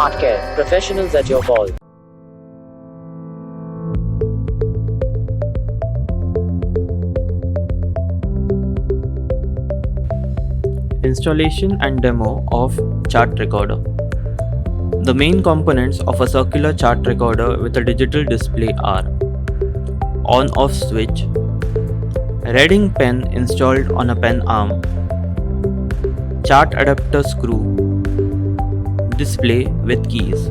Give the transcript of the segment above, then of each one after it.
Smart Care, professionals at your call. Installation and demo of chart recorder. The main components of a circular chart recorder with a digital display are on-off switch, reading pen installed on a pen arm, chart adapter screw, display with keys.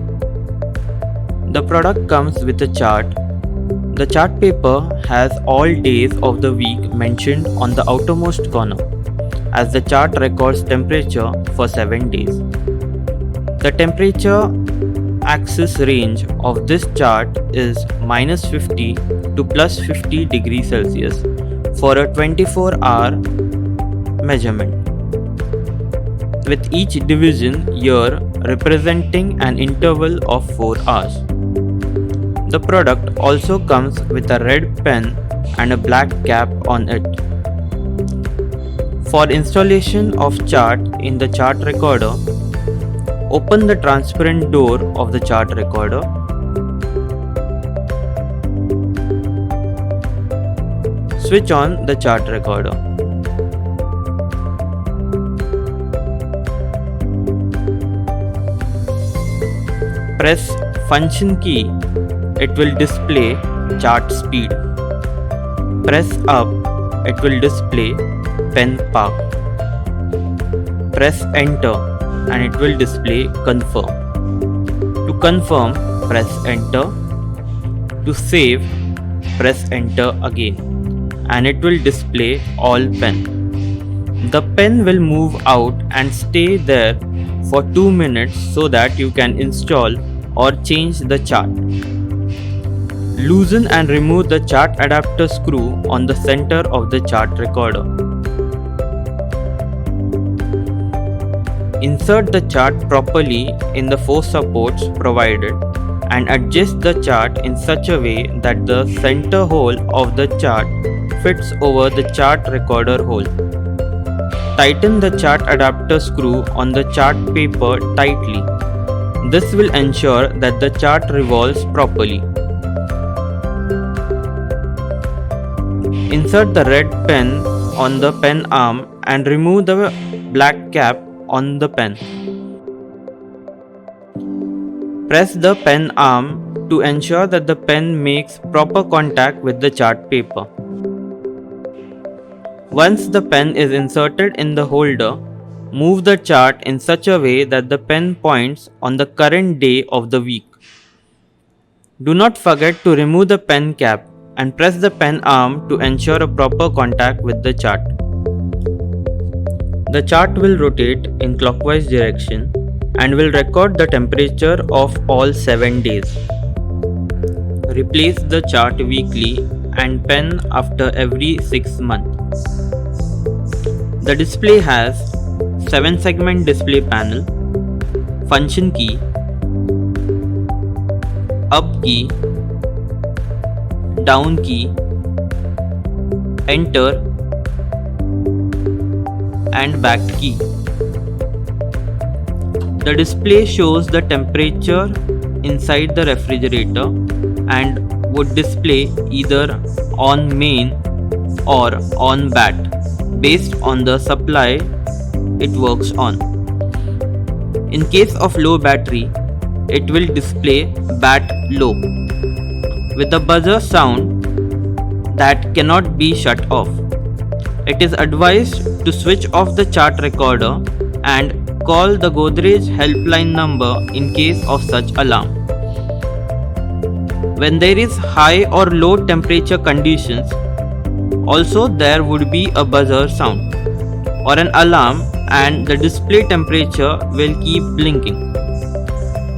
The product comes with a chart. The chart paper has all days of the week mentioned on the outermost corner, as the chart records temperature for 7 days. The temperature axis range of this chart is -50 to +50 degrees Celsius for a 24-hour measurement, with each division year representing an interval of 4 hours. The product also comes with a red pen and a black cap on it. For installation of chart in the chart recorder, open the transparent door of the chart recorder. Switch on the chart recorder. Press function key. It will display chart speed. Press up. It will display pen park. Press enter and it will display confirm. To confirm, press enter. To save, press enter again and it will display all pen. The pen will move out and stay there for 2 minutes so that you can install or change the chart. Loosen and remove the chart adapter screw on the center of the chart recorder. Insert the chart properly in the 4 supports provided and adjust the chart in such a way that the center hole of the chart fits over the chart recorder hole. Tighten the chart adapter screw on the chart paper tightly. This will ensure that the chart revolves properly. Insert the red pen on the pen arm and remove the black cap on the pen. Press the pen arm to ensure that the pen makes proper contact with the chart paper. Once the pen is inserted in the holder, move the chart in such a way that the pen points on the current day of the week. Do not forget to remove the pen cap and press the pen arm to ensure a proper contact with the chart. The chart will rotate in clockwise direction and will record the temperature of all 7 days. Replace the chart weekly and pen after every 6 months. The display has 7-segment display panel, function key, up key, down key, enter and back key. The display shows the temperature inside the refrigerator and would display either on main or on BAT based on the supply it works on. In case of low battery, it will display BAT low with a buzzer sound that cannot be shut off. It is advised to switch off the chart recorder and call the Godrej helpline number in case of such alarm. When there is high or low temperature conditions, also there would be a buzzer sound or an alarm and the display temperature will keep blinking.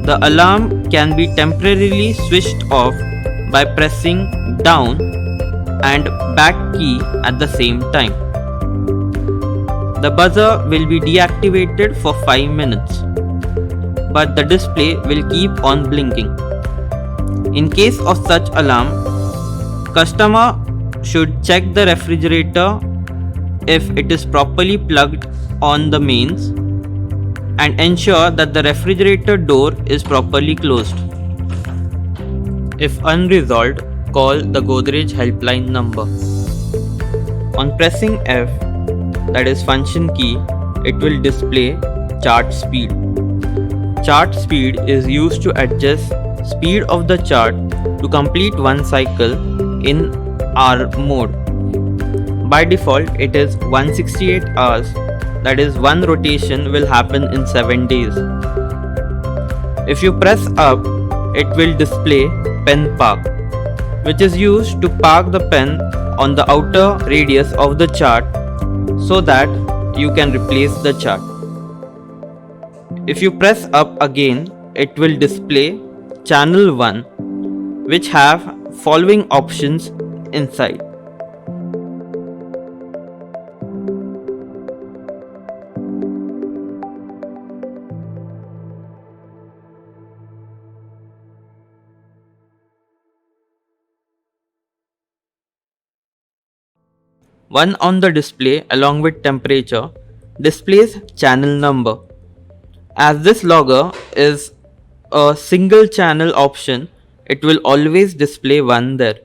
The alarm can be temporarily switched off by pressing down and back key at the same time. The buzzer will be deactivated for 5 minutes, but the display will keep on blinking. In case of such alarm, customer should check the refrigerator if it is properly plugged on the mains and ensure that the refrigerator door is properly closed. If unresolved, call the Godrej helpline number. On pressing F, that is function key, it will display chart speed. Chart speed is used to adjust speed of the chart to complete one cycle in hour mode. By default, it is 168 hours, that is one rotation will happen in 7 days. If you press up, it will display pen park, which is used to park the pen on the outer radius of the chart so that you can replace the chart. If you press up again, it will display channel 1, which have following options inside. One on the display along with temperature displays channel number. As this logger is a single channel option, it will always display 1 there.